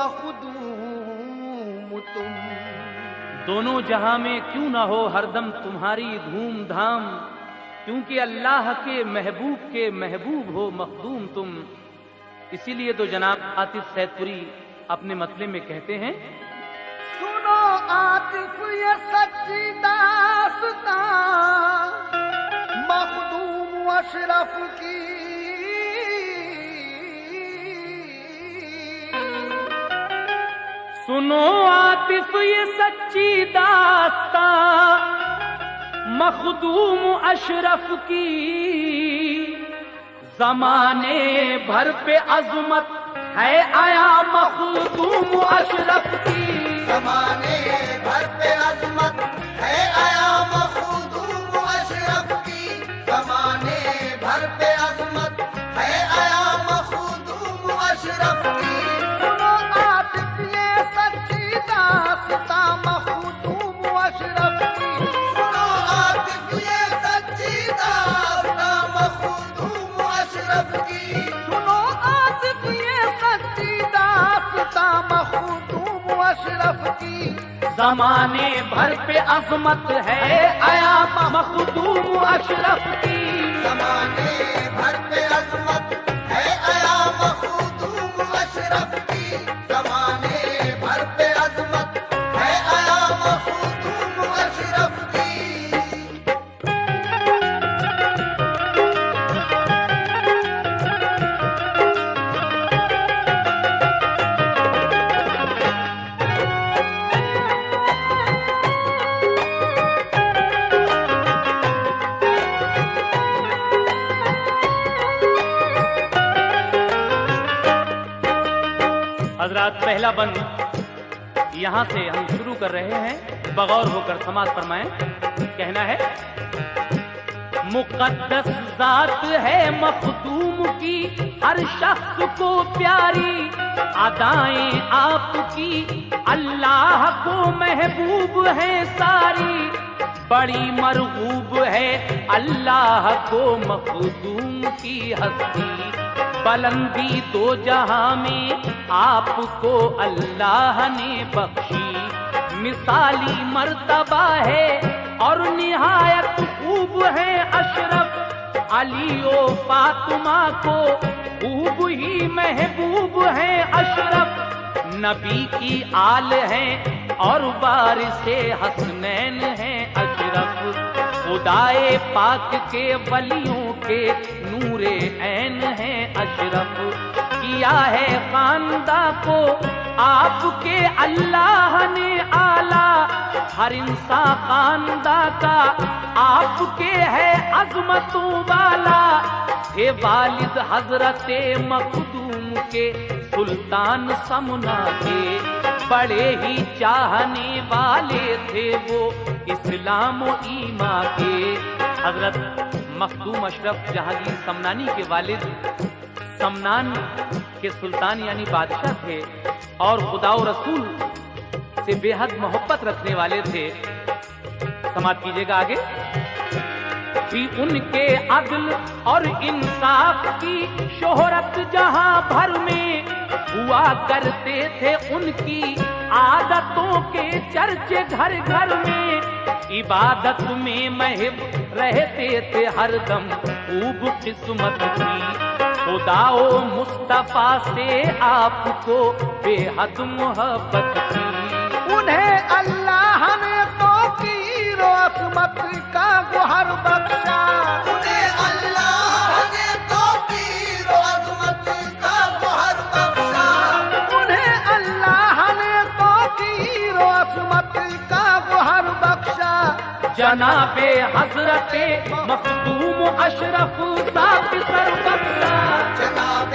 مخدوم تم. دونوں جہاں میں کیوں نہ ہو ہردم تمہاری دھوم دھام، کیونکہ اللہ کے محبوب ہو مخدوم تم. اسی لیے تو جناب عاطف سید پوری اپنے مطلب میں کہتے ہیں، سنو عاطف یہ سچی داستان مخدوم اشرف کی. سنو عاطف یہ سچی داستان مخدوم اشرف کی. زمانے بھر پہ عظمت ہے آیا مخدوم اشرف کی. زمانے بھر پہ عظمت ہے آیا مخدوم اشرف کی. زمانے بھر پہ عظمت ہے آیا مخدوم اشرف کی. سنو عاطف یہ سچی داستان مخدوم اشرف کی. سنو عاطف یہ سچی داستان مخدوم اشرف کی. سنو عاطف یہ سچی داستان مخدوم اشرف کی. زمانے بھر پہ عظمت ہے آیا مخدوم اشرف کی. زمانے بھر پہ عظمت ہے آیا مخدوم اشرف کی. زمانے بھر پہ عظمت ہے آیا مخدوم اشرف کی. حضرات پہلا بند یہاں سے ہم شروع کر رہے ہیں، بغور ہو کر سماعت فرمائیں. کہنا ہے، مقدس ذات ہے مخدوم کی ہر شخص کو پیاری. ادائیں آپ کی اللہ کو محبوب ہے ساری. بڑی مرغوب ہے اللہ کو مخدوم کی ہستی. بلندی دو جہاں میں آپ کو اللہ نے بخشی. مثالی مرتبہ ہے اور نہایت خوب ہے اشرف. علی و فاطمہ کو خوب ہی محبوب ہے اشرف. نبی کی آل ہیں اور وارث حسنین ہیں اشرف. خدائے پاک کے ولیوں کے نور عین ہیں اشرف. کیا ہے خانداں کو آپ کے اللہ نے آلہ. ہر انسان خانداں کا آپ کے ہے عظمتوں والا. تھے والد حضرت مخدوم کے سلطان سمنا کے. بڑے ہی چاہنے والے تھے وہ اسلام و ایمان کے. حضرت مخدوم اشرف جہانگیر سمنانی کے والد سمنان کے سلطان یعنی بادشاہ تھے اور خدا و رسول سے بے حد محبت رکھنے والے تھے. سماعت کیجیے گا آگے. تھی ان کے عدل اور انصاف کی شہرت جہاں بھر میں. ہوا کرتے تھے ان کی عادتوں کے چرچے گھر گھر میں. عبادت میں محب رہتے تھے ہر دم خوب قسمت کی. خدا و مصطفیٰ سے آپ کو بے حد محبت کی. انہیں اللہ نے توقیر و عصمت کا گوہر بخشا. انہیں اللہ نے توقیر و عظمت کا گوہر بخشا. انہیں اللہ نے توقیر و عصمت کا گوہر بخشا. جناب حضرت مخدوم اشرف صاحب سر بخشا. جناب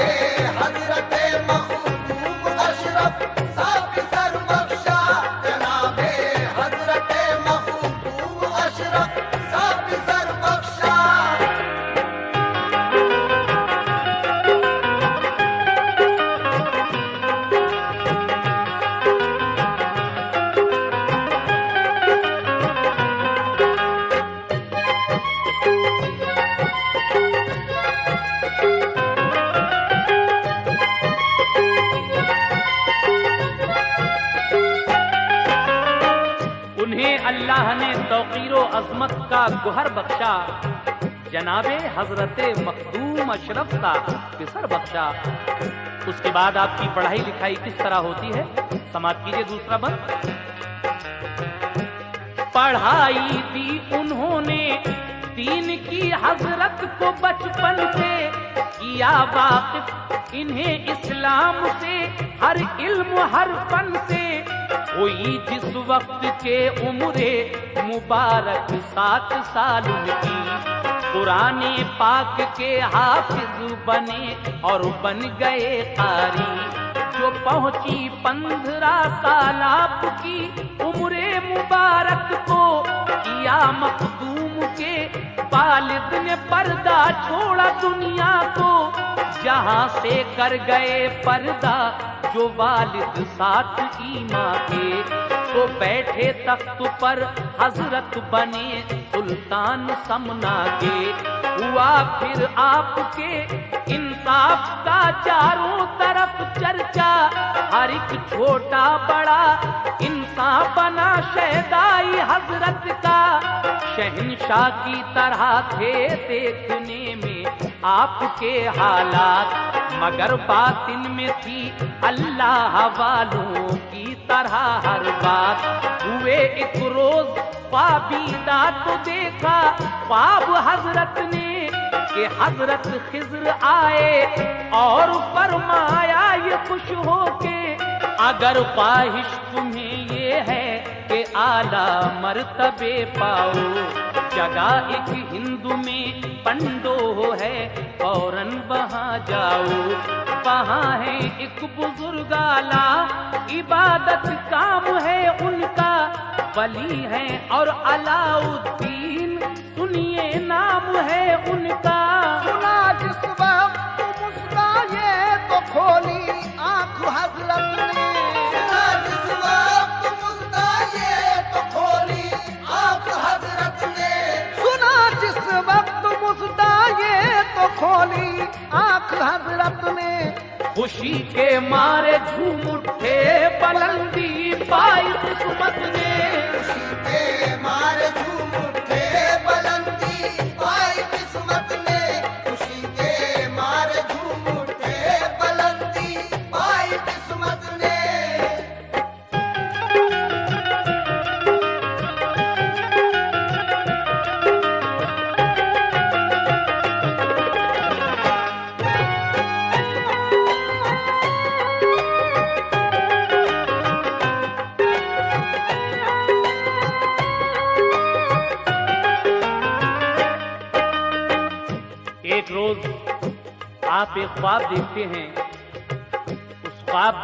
حضرت مخدوم اشرف صاحب سر بخشا. جناب حضرت مخدوم اشرف صاحب سر بخشا. انہیں اللہ نے توقیر و عظمت کا گوہر بخشا، جناب حضرت مخدوم اشرف کا پسر بخشا۔ اس کے بعد آپ کی پڑھائی لکھائی کس طرح ہوتی ہے، سماعت کیجئے دوسرا بند۔ پڑھائی دی انہوں نے دین کی حضرت کو بچپن سے، کیا واقف انہیں اسلام سے، ہر علم ہر فن سے۔ ہوئی جس وقت کے عمر مبارک 7 سال ان کی، قرآن پاک کے حافظ بنے اور بن گئے قاری۔ جو پہنچی 15 سال آپ کی عمر مبارک کو، کیا مخدوم کے والد نے پردہ چھوڑا دنیا کو، جہاں سے کر گئے پردہ جو والد ساتھ ایماں کے۔ تو بیٹھے تخت پر حضرت بنے سلطان سمنا کے، ہوا پھر آپ کے انصاف کا چاروں طرف چرچا، ہر ایک چھوٹا بڑا انسان بنا شہدائی حضرت کا۔ شہنشاہ کی طرح تھے دیکھنے میں آپ کے حالات، مگر باطن میں تھی اللہ والوں کی طرح ہر بات۔ ہوئے ایک روز خوابیدہ تو دیکھا خواب حضرت نے، کہ حضرت خضر آئے اور فرمایا یہ خوش ہو کے، اگر خواہش تمہیں یہ ہے کہ اعلیٰ مرتبے پاؤ، جگہ ایک ہند میں پنڈو ہے فوراً وہاں جاؤ۔ وہاں ہے ایک بزرگ اعلیٰ عبادت کام ہے ان کا، ولی ہے اور علاء الدین سنیے نام ہے ان کا۔ سنا جس وقت مسکائے تو کھولی آنکھ حضرت نے، سنا جس وقت مسکائے تو کھولی آنکھ حضرت نے، سنا جس وقت مسکائے تو کھولی آنکھ حضرت نے۔ خوشی کے مارے جھوم اٹھے بلندی پائی قسمت نے، خوشی کے مارے جھوم اٹھے بلندی پائی قسمت نے، خوشی کے مارے جھوم اٹھے بلندی پائی قسمت نے۔ ایک روز آپ ایک خواب دیکھتے ہیں، اس خواب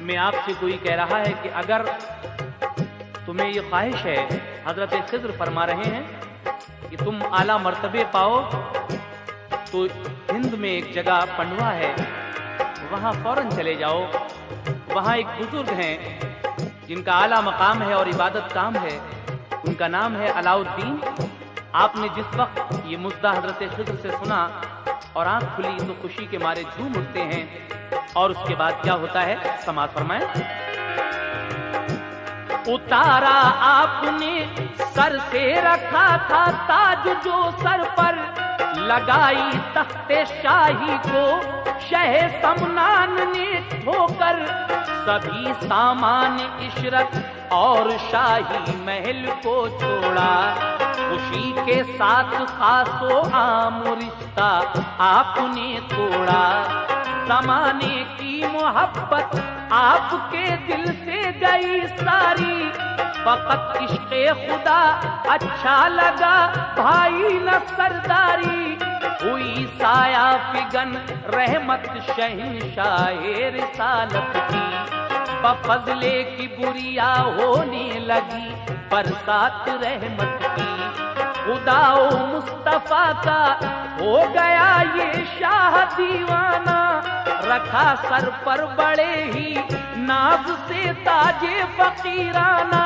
میں آپ سے کوئی کہہ رہا ہے کہ اگر تمہیں یہ خواہش ہے، حضرت خضر فرما رہے ہیں کہ تم اعلیٰ مرتبے پاؤ، تو ہند میں ایک جگہ پنڈوا ہے، وہاں فوراً چلے جاؤ۔ وہاں ایک بزرگ ہیں جن کا اعلیٰ مقام ہے اور عبادت کام ہے، ان کا نام ہے علاء الدین۔ آپ نے جس وقت یہ مژدہ حضرت خضر سے سنا اور آنکھ کھلی تو خوشی کے مارے جھوم اٹھتے ہیں، اور اس کے بعد کیا ہوتا ہے سماعت فرمائیں۔ اتارا آپ نے سر سے رکھا تھا تاج جو سر پر، لگائی تخت شاہی کو شہ سمنان نے ٹھوکر، سبھی سامان عشرت اور شاہی محل کو چھوڑا، خوشی کے ساتھ خاص و عام رشتہ آپ نے توڑا، زمانے کی محبت آپ کے دل سے گئی ساری، فقط عشق خدا اچھا لگا بھائی نہ سرداری، ہوئی سایہ فگن رحمت شہنشاہ رسالت کی، بفضل کی بریا ہونے لگی برسات رحمت کی، خدا و مصطفیٰ کا ہو گیا یہ شاہ دیوانہ، رکھا سر پر بڑے ہی ناز سے تاج فقیرانہ،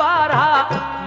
12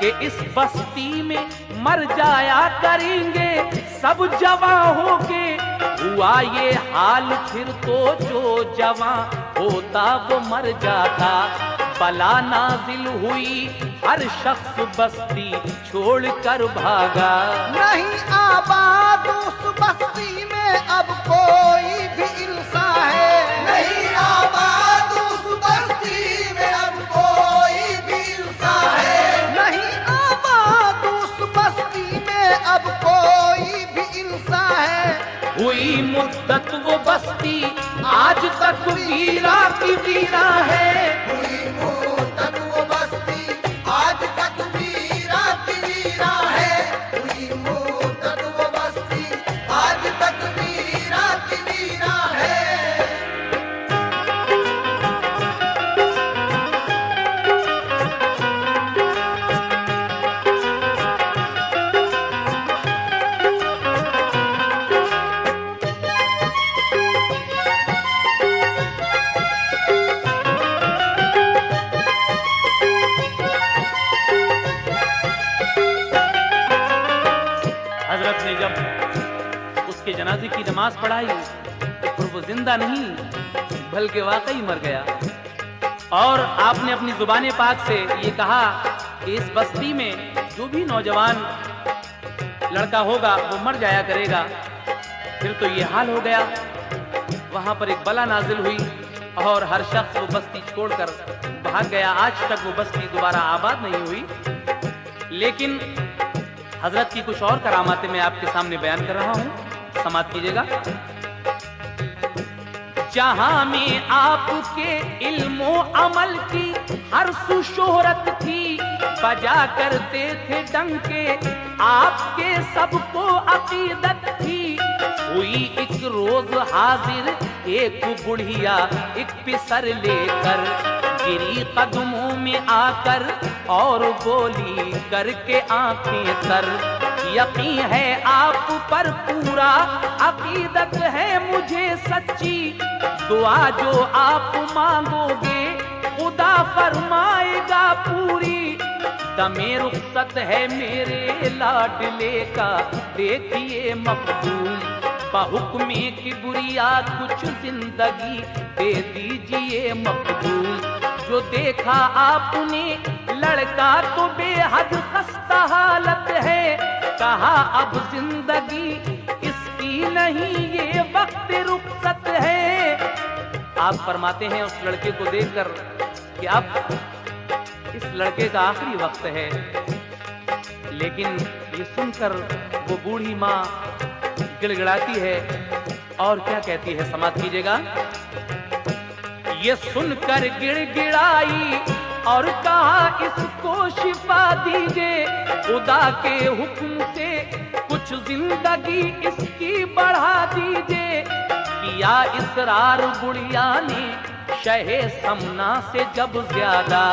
کہ اس بستی میں مر جایا کریں گے سب جواں ہو کے۔ ہوا یہ حال پھر تو جو جواں ہوتا وہ مر جاتا، بلا نازل ہوئی ہر شخص بستی چھوڑ کر بھاگا۔ نہیں آباد اس بستی میں اب کوئی بھی انسان ہے، نہیں آباد اس بستی میں اب کوئی بھی انسان ہے، نہیں آباد اس بستی میں اب کوئی بھی انسان ہے۔ ہوئی مدت وہ بستی آج تک ویرا کی ویرا ہے۔ ہوئی مدت وہ بستی آج تک ویرا کی ویرا ہے، ہوئی مدت وہ بستی آج تک ویرا کی ویرا ہے۔ حضرت نے جب اس کے جنازے کی نماز پڑھائی تو پھر وہ زندہ نہیں بلکہ واقعی مر گیا، اور آپ نے اپنی زبان پاک سے یہ کہا کہ اس بستی میں جو بھی نوجوان لڑکا ہوگا وہ مر جایا کرے گا۔ پھر تو یہ حال ہو گیا، وہاں پر ایک بلا نازل ہوئی اور ہر شخص وہ بستی چھوڑ کر بھاگ گیا۔ آج تک وہ بستی دوبارہ آباد نہیں ہوئی۔ لیکن حضرت کی کچھ اور کراماتیں میں آپ کے سامنے بیان کر رہا ہوں، سماعت کیجیے گا۔ جہاں میں آپ کے علم و عمل کی ہر سو شہرت تھی، بجا کرتے تھے ڈنکے آپ کے سب کو عقیدت تھی۔ ہوئی ایک روز حاضر ایک بڑھیا ایک پسر لے کر، گری قدموں میں آ کر اور بولی کر کے آنکھیں تر، یقین ہے آپ پر پورا عقیدت ہے مجھے سچی، دعا جو آپ مانگو گے خدا فرمائے گا پوری۔ دمِ رخصت ہے میرے لاڈلے کا دیکھیے مخدوم، بحکم کبریا کچھ زندگی دے دیجئے مخدوم۔ جو دیکھا آپ نے لڑکا تو بے حد خستہ حالت ہے، کہا اب زندگی اس کی نہیں یہ وقت رخصت ہے۔ آپ فرماتے ہیں اس لڑکے کو دیکھ کر کہ اب اس لڑکے کا آخری وقت ہے، لیکن یہ سن کر وہ بوڑھی ماں گڑ گڑاتی ہے اور کیا کہتی ہے، سماعت کیجیے گا۔ یہ سن کر گڑ گڑائی اور کہا اس کو شفا دیجئے، خدا کے حکم سے کچھ زندگی اس کی بڑھا دیجئے۔ کیا اصرار بڑھیا نے شہ سمنا سے جب زیادہ،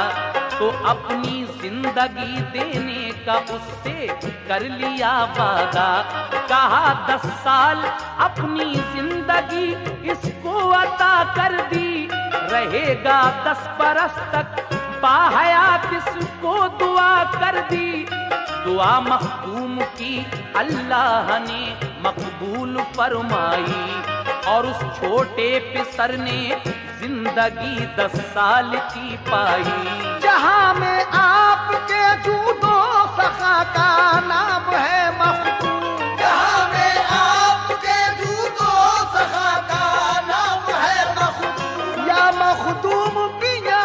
تو اپنی زندگی دینے کا اس سے کر لیا وعدہ۔ کہا 10 سال اپنی زندگی اس کو عطا کر دی، رہے گا 10 برس تک باحیات اس کو دعا کر دی۔ دعا مخدوم کی اللہ نے مقبول فرمائی، اور اس چھوٹے پسر نے زندگی 10 سال کی پائی۔ جہاں میں آپ کے جود و سخا کا نام ہے مخدوم، جہاں میں آپ کے جود و سخا کا نام ہے مخدوم، یا مخدوم پیا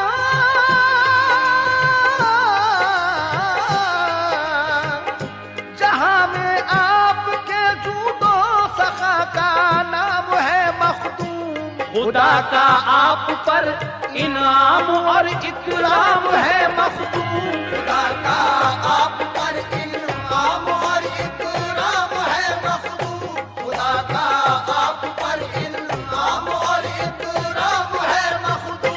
جہاں میں آپ کے جود و سخا کا نام ہے مخدوم۔ خدا کا آپ پر انعام اور اکرام ہے مخدوم، خدا کا آپ پر انعام اور اکرام ہے مخدوم، خدا کا آپ پر انعام اور اکرام ہے مخدوم۔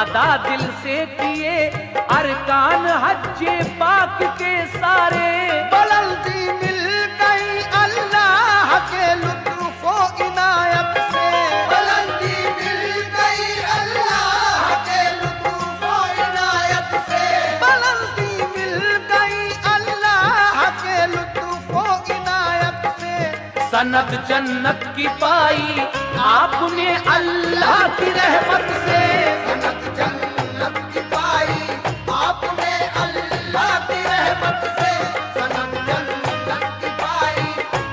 ادا دل سے کیے ارکان حج پاک کے سارے، بلندی مل گئی اللہ کے لطف و عنایت سے، بلندی مل گئی اللہ کے لطف و عنایت سے، بلندی مل گئی اللہ کے لطف و عنایت سے، سند جنت کی پائی آپ نے اللہ کی رحمت سے، سند جنت کی پائی آپ نے اللہ کی رحمت سے، سند جنت کی پائی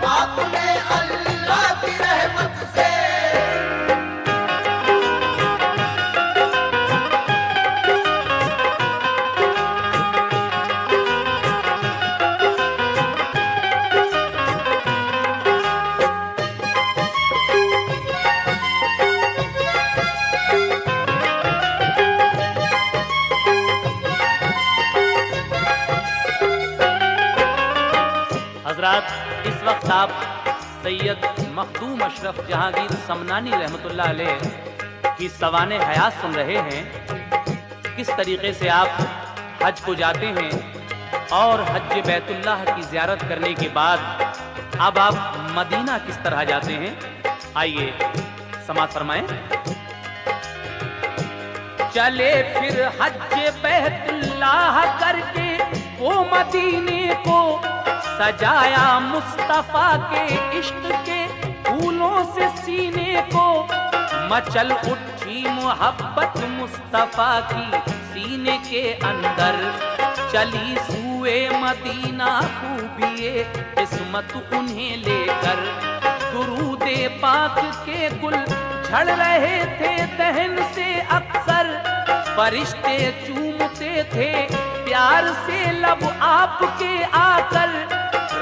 آپ نے اللہ کی رحمت سے۔ حضرات، اس وقت آپ سید مخدوم اشرف جہانگیر سمنانی رحمۃ اللہ علیہ کی سوانح حیات سن رہے ہیں۔ کس طریقے سے آپ حج کو جاتے ہیں اور حج بیت اللہ کی زیارت کرنے کے بعد اب آپ مدینہ کس طرح جاتے ہیں، آئیے سماعت فرمائیں۔ چلے پھر حج بیت اللہ کر کے وہ مدینے کو، سجایا مصطفیٰ کے عشق کے پھولوں سے سینے کو، مچل اٹھی محبت مصطفیٰ کی سینے کے اندر، چلی سوئے مدینہ خوبیے قسمت انہیں لے کر، درود پاک کے گل جھڑ رہے تھے دہن سے اکثر، فرشتے چومتے تھے پیار سے لب آپ کے آ کر،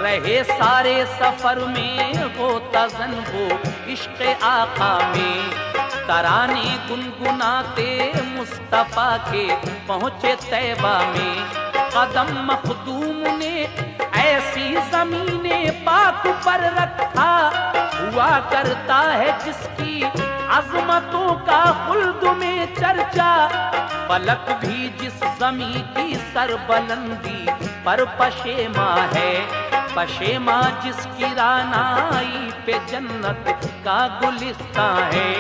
رہے سارے سفر میں ہوتا زن وہ عشق آقا میں، ترانے گنگناتے مصطفیٰ کے پہنچے طیبہ میں، قدم مخدوم نے ایسی زمین پاک پر رکھا، ہوا کرتا ہے جس کی عظمتوں کا خلد میں چرچا، فلک بھی جس زمین کی سربلندی پر پشیماں ہے، پشیماں جس کی رانائی پہ جنت کا گلستان ہے،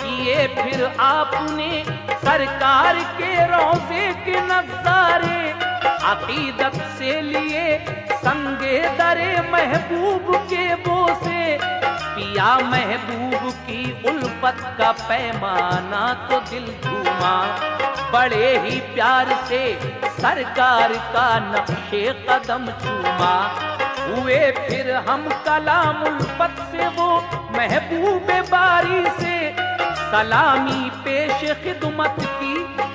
کیے پھر آپ نے سرکار کے روضے کے نظارے، عقیدت سے لیے سنگے درے محبوب کے بوسے، پیا محبوب کی الفت کا پیمانہ تو دل جھوما، بڑے ہی پیار سے سرکار کا نقش قدم چوما، ہوئے پھر ہم کلام الفت سے وہ محبوب باری سے، سلامی پیش خدمت کی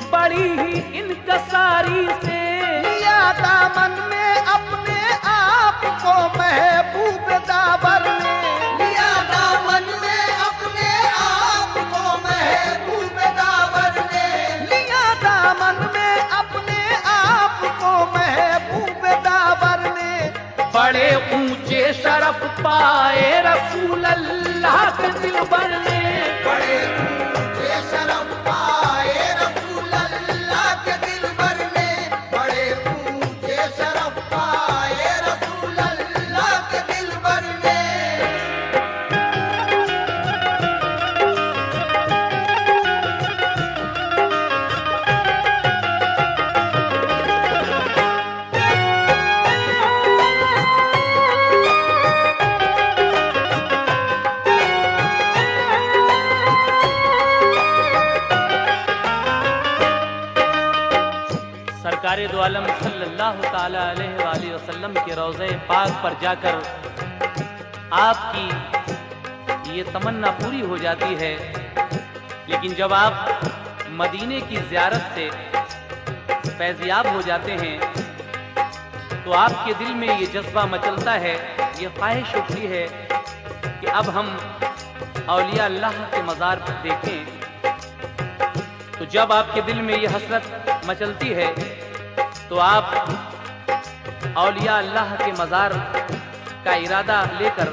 بڑی ہی انکساری سے، لیا دامن میں اپنے آپ کو محبوب داور نے، لیا دامن میں اپنے آپ کو محبوب داور نے، لیا دامن میں اپنے آپ کو محبوب داور نے، بڑے اونچے شرف پائے رسول اللہ کے دلبر نے، بڑے اونچے شرف پائے رسول اللہ کے دلبر نے، بڑے اونچے شرف پائے رسول اللہ کے دلبر نے۔ سرکار دو عالم صلی اللہ تعالی علیہ وآلہ وسلم کے روضہ پاک پر جا کر آپ کی یہ تمنا پوری ہو جاتی ہے، لیکن جب آپ مدینے کی زیارت سے فیضیاب ہو جاتے ہیں تو آپ کے دل میں یہ جذبہ مچلتا ہے، یہ خواہش اٹھتی ہے کہ اب ہم اولیاء اللہ کے مزار پر دیکھیں۔ تو جب آپ کے دل میں یہ حسرت مچلتی ہے تو آپ اولیاء اللہ کے مزار کا ارادہ لے کر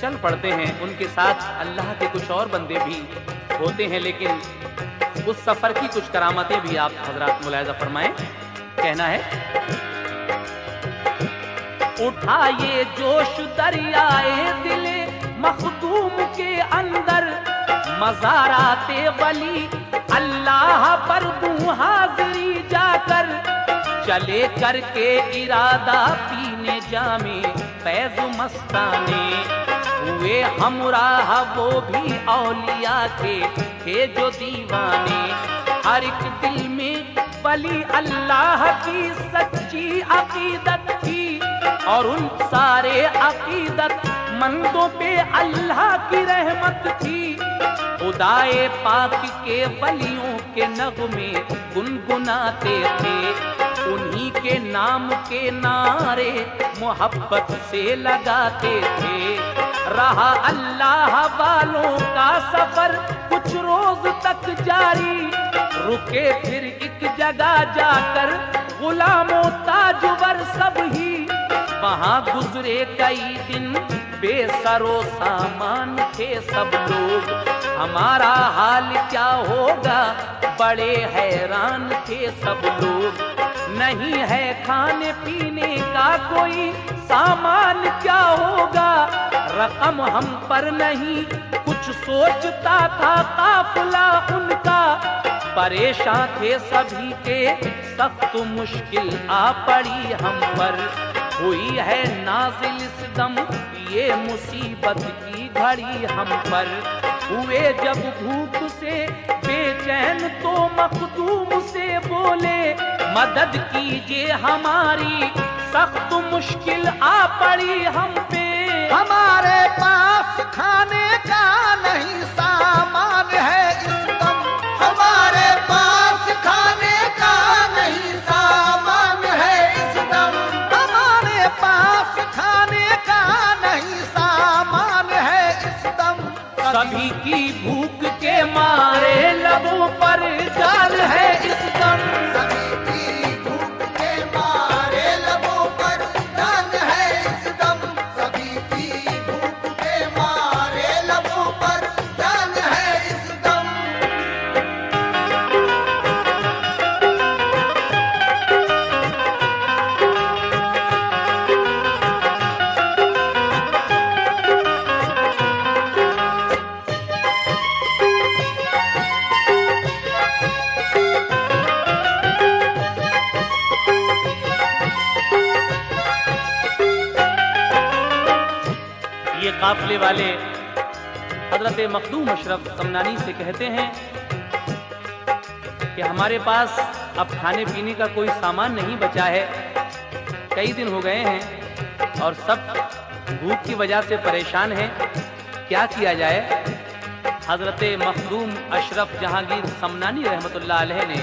چل پڑتے ہیں۔ ان کے ساتھ اللہ کے کچھ اور بندے بھی ہوتے ہیں، لیکن اس سفر کی کچھ کرامتیں بھی آپ حضرات ملاحظہ فرمائیں. کہنا ہے اٹھا یہ جوش دریائے دل مخدوم کے اندر، مزارات ولی اللہ پر دوں حاضری جا کر، چلے کر کے ارادہ پینے جامے فیض مستانے، ہوئے ہمراہ وہ بھی اولیاء کے تھے جو دیوانے، ہر ایک دل میں ولی اللہ کی سچی عقیدت تھی، اور ان سارے عقیدت مندوں پہ اللہ کی رحمت تھی، خدائے پاک کے ولیوں کے نغمے گنگناتے تھے، انہی کے نام کے نعرے محبت سے لگاتے تھے، رہا اللہ والوں کا سفر کچھ روز تک جاری، رکے پھر ایک جگہ جا کر غلام و تاجور سب ہی، وہاں گزرے کئی دن بے سر و سامان تھے سب لوگ، ہمارا حال کیا ہوگا بڑے حیران تھے سب لوگ، نہیں ہے کھانے پینے کا کوئی سامان کیا ہوگا، رقم ہم پر نہیں کچھ سوچتا تھا قافلہ ان کا، پریشان تھے سبھی کے سخت مشکل آ پڑی ہم پر، ہوئی ہے نازل اس دم یہ مصیبت کی گھڑی ہم پر، ہوئے جب بھوک سے بے چین تو مخدوم سے بولے، مدد کیجئے ہماری سخت مشکل آ پڑی ہم پہ، ہمارے پاس کھانے کا نہیں سامان ہے اس دم، ہمارے پاس کھانے کا نہیں سامان ہے اس دم، ہمارے پاس کھانے کا نہیں سامان ہے اس دم، سبھی کی بھوک کے مارے لبوں پر جال ہے اس دم، سبھی کی بھوک کے مارے لبوں پر جان ہے اس دم، سبھی کی بھوک کے مارے لبوں پر جان ہے اس دم۔ یہ قافلے والے حضرت مخدوم اشرف سمنانی سے کہتے ہیں کہ ہمارے پاس اب کھانے پینے کا کوئی سامان نہیں بچا ہے، کئی دن ہو گئے ہیں اور سب بھوک کی وجہ سے پریشان ہیں، کیا کیا جائے؟ حضرت مخدوم اشرف جہانگیر سمنانی رحمت اللہ علیہ نے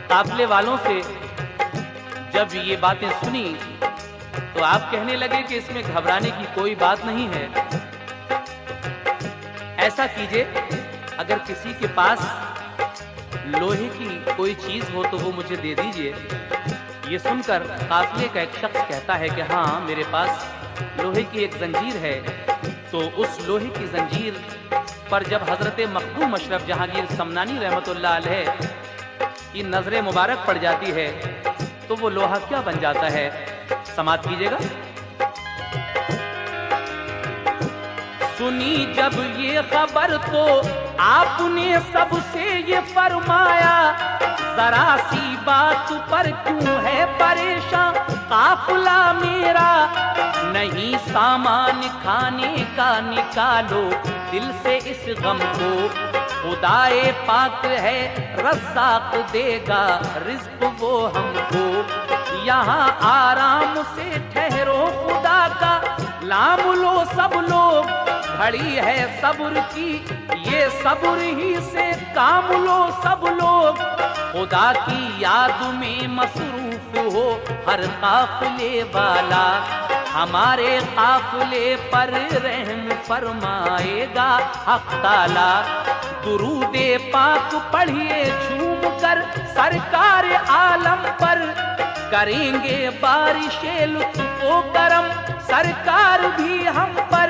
قافلے والوں سے جب یہ باتیں سنی تو آپ کہنے لگے کہ اس میں گھبرانے کی کوئی بات نہیں ہے، ایسا کیجئے اگر کسی کے پاس لوہے کی کوئی چیز ہو تو وہ مجھے دے دیجئے۔ یہ سن کر قافلے کا ایک شخص کہتا ہے کہ ہاں میرے پاس لوہے کی ایک زنجیر ہے، تو اس لوہے کی زنجیر پر جب حضرت مخدوم اشرف جہانگیر سمنانی رحمت اللہ علیہ کی نظر مبارک پڑ جاتی ہے تو وہ لوہا کیا بن جاتا ہے، سماعت کیجئے گا۔ سنی جب یہ خبر تو آپ نے سب سے یہ فرمایا، ذرا سی بات پر کیوں ہے پریشان قافلہ میرا، نہیں سامان کھانے کا نکالو دل سے اس غم کو، خدائے پاک ہے رزاق دے گا رزق وہ ہم کو، یہاں آرام سے ٹھہرو خدا کا نام لو سب لوگ، گھڑی ہے صبر کی یہ صبر ہی سے کام لو سب لوگ، خدا کی یاد میں مصروف ہو ہر قافلے والا، ہمارے قافلے پر رحم فرمائے گا حق تعالی، درود پاک پڑھیے جھوم کر سرکار عالم پر، کریں گے بارش لطف و کرم سرکار بھی ہم پر،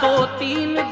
2-3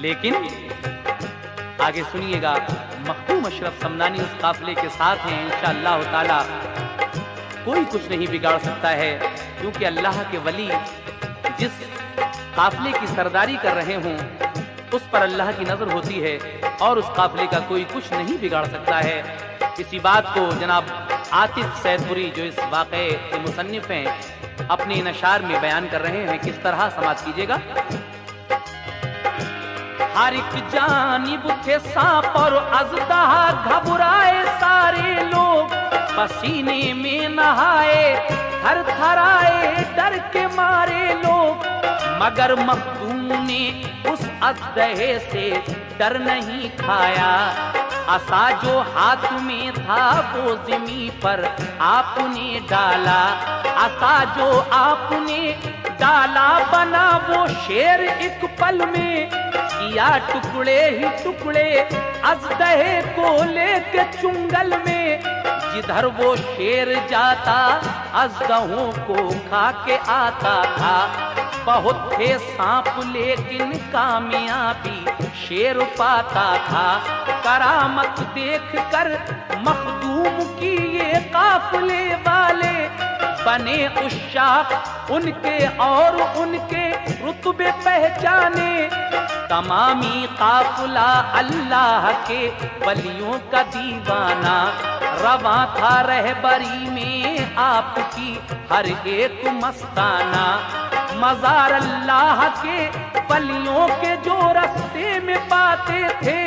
لیکن آگے سنیے گا، مخدوم اشرف سمنانی اس قافلے کے ساتھ ہیں، انشاءاللہ تعالی کوئی کچھ نہیں بگاڑ سکتا ہے، کیونکہ اللہ کے ولی جس قافلے کی سرداری کر رہے ہوں اس پر اللہ کی نظر ہوتی ہے اور اس قافلے کا کوئی کچھ نہیں بگاڑ سکتا ہے۔ اسی بات کو جناب عاطف سید پوری جو اس واقعے کے مصنف ہیں اپنے نشار میں بیان کر رہے ہیں، کس طرح سماعت کیجیے گا۔ ہر ایک جانب تھے سانپ اور اژدہا، گھبرائے سارے لوگ پسینے میں نہائے، تھر تھرائے ڈر کے مارے لوگ، مگر مخدوم نے اس اژدہے سے ڈر نہیں کھایا، عصا جو ہاتھ میں تھا وہ زمین پر آپ نے ڈالا، عصا جو آپ نے ڈالا بنا وہ شیر ایک پل میں، کیا ٹکڑے ہی ٹکڑے اژدہے کو لے کے چنگل میں، جدھر وہ شیر جاتا اژدہوں کو کھا کے آتا تھا، بہت تھے سانپ لیکن کامیابی شیر پاتا تھا، کرامت دیکھ کر مخدوم کی یہ قافلے والے بنے عشاق ان کے اور ان کے رتبے پہچانے، تمامی قافلہ اللہ کے ولیوں کا دیوانہ، رواں تھا رہبری میں آپ کی ہر ایک مستانہ، مزار اللہ کے ولیوں کے جو رستے میں پاتے تھے،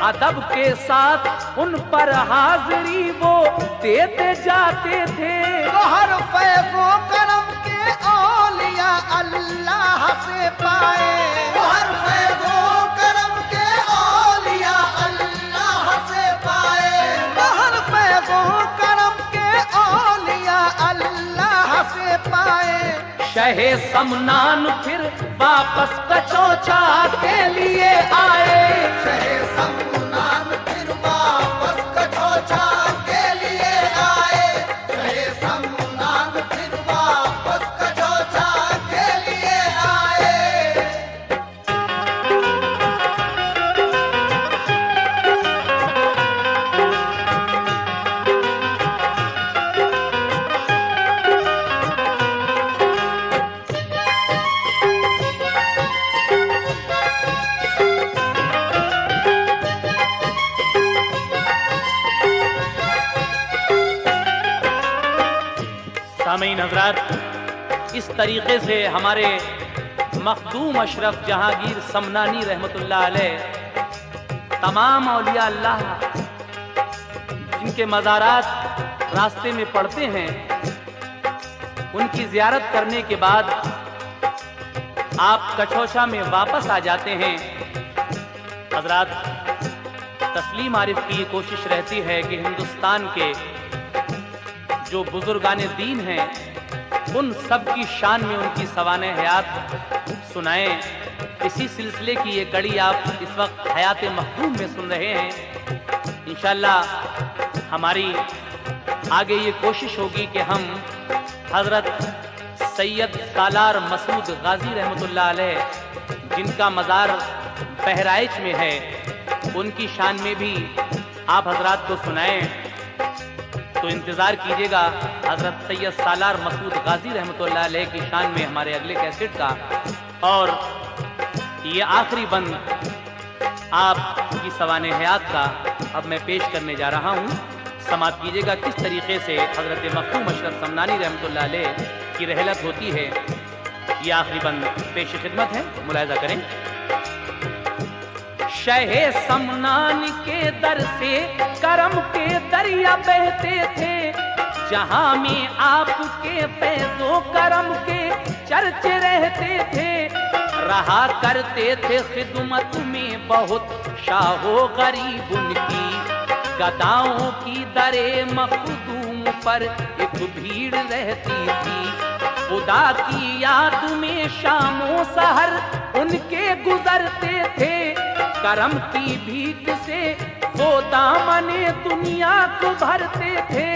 ادب کے ساتھ ان پر حاضری وہ دیتے جاتے تھے، ہر فیض و کرم کے اولیاء اللہ سے پائے، ہر فیض و کرم کے اولیاء اللہ سے پائے، ہر فیض و کرم کے اولیاء اللہ سے پائے، شہ سمنان پھر واپس کچوچا کے لیے آئے، شہ سمنان پھر واپس کچوچا کے لیے آئے، شہ سمنان پھر واپس کچوچا کے لیے آئے۔ سامعین حضرات، اس طریقے سے ہمارے مخدوم اشرف جہانگیر سمنانی رحمت اللہ علیہ تمام اولیاء اللہ جن کے مزارات راستے میں پڑتے ہیں ان کی زیارت کرنے کے بعد آپ کچھوچا میں واپس آ جاتے ہیں۔ حضرات، تسلیم عارف کی یہ کوشش رہتی ہے کہ ہندوستان کے جو بزرگان دین ہیں ان سب کی شان میں ان کی سوانح حیات سنائیں۔ اسی سلسلے کی یہ کڑی آپ اس وقت حیات مخدوم میں سن رہے ہیں۔ انشاءاللہ ہماری آگے یہ کوشش ہوگی کہ ہم حضرت سید سالار مسعود غازی رحمت اللہ علیہ جن کا مزار بہرائچ میں ہے ان کی شان میں بھی آپ حضرات کو سنائیں، تو انتظار کیجیے گا حضرت سید سالار مسعود غازی رحمت اللہ علیہ کی شان میں ہمارے اگلے کیسٹ کا۔ اور یہ آخری بند آپ کی سوانح حیات کا اب میں پیش کرنے جا رہا ہوں، سماعت کیجیے گا کس طریقے سے حضرت مخدوم اشرف سمنانی رحمت اللہ علیہ کی رحلت ہوتی ہے۔ یہ آخری بند پیش خدمت ہے، ملاحظہ کریں۔ شہ سمنان کے در سے کرم کے دریا بہتے تھے، جہاں میں آپ کے فیض و کرم کے چرچے رہتے تھے، رہا کرتے تھے خدمت میں بہت شاہ و غریب ان کی، گداؤں کی درے مخدوم پر ایک بھیڑ رہتی تھی، خدا کی یاد میں شام و سحر ان کے گزرتے تھے، کرم کی بھیک سے وہ دامن دنیا کو بھرتے تھے،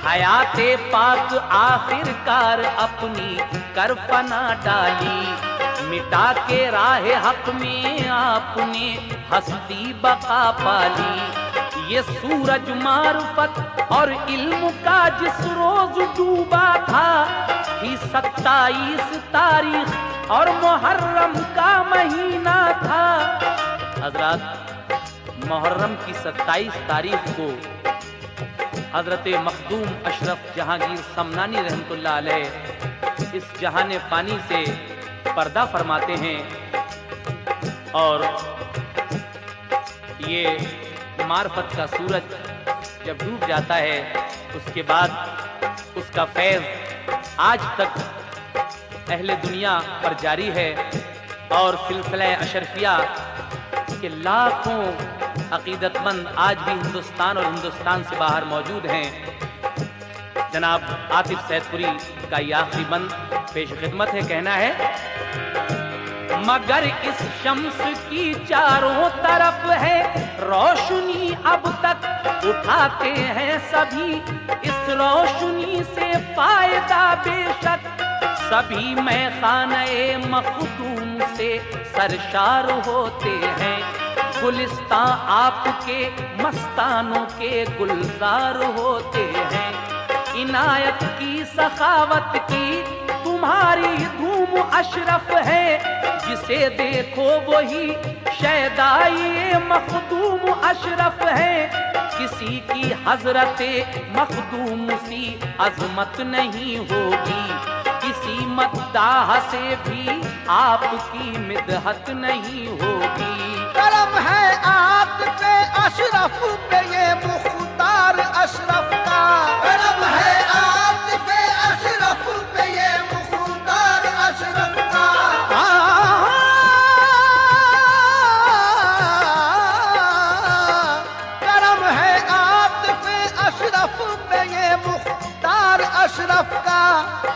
حیات پاک آخر کار اپنی کر فنا ڈالی، مٹا کے راہ حق میں آپ نے ہستی بقا پالی، یہ سورج معرفت اور علم کا جس روز ڈوبا تھا، تھی 27 تاریخ اور محرم کا مہینہ تھا۔ حضرات، محرم کی 27 تاریخ کو حضرت مخدوم اشرف جہانگیر سمنانی رحمۃ اللہ علیہ اس جہان فانی سے پردہ فرماتے ہیں، اور یہ معرفت کا سورج جب ڈوب جاتا ہے اس کے بعد اس کا فیض آج تک اہل دنیا پر جاری ہے، اور سلسلہ اشرفیہ کے لاکھوں عقیدت مند آج بھی ہندوستان اور ہندوستان سے باہر موجود ہیں۔ جناب عاطف سید پوری کا یہ آخری بند پیش خدمت ہے، کہنا ہے: مگر اس شمس کی چاروں طرف ہے روشنی، اب تک اٹھاتے ہیں سبھی اس روشنی سے فائدہ، بے شک سبھی میں خانہ مخدوم سے سرشار ہوتے ہیں، گلستان آپ کے مستانوں کے گلزار ہوتے ہیں، عنایت کی سخاوت کی تمہاری دھوم اشرف ہے، جسے دیکھو وہی شیدائی مخدوم اشرف ہے، کسی کی حضرت مخدوم سی عظمت نہیں ہوگی، کسی مداح سے بھی آپ کی مدحت نہیں ہوگی۔ کرم ہے عاطف اشرف پہ یہ مختار اشرف کا، کرم ہے عاطف اشرف پہ یہ مختار اشرف کا، کرم ہے عاطف اشرف پہ یہ مختار اشرف کا،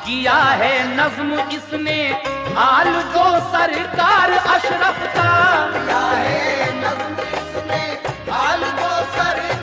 کیا ہے نظم اس نے حال جو سرکار اشرف کا، کیا ہے نظم اس نے حال جو سرکار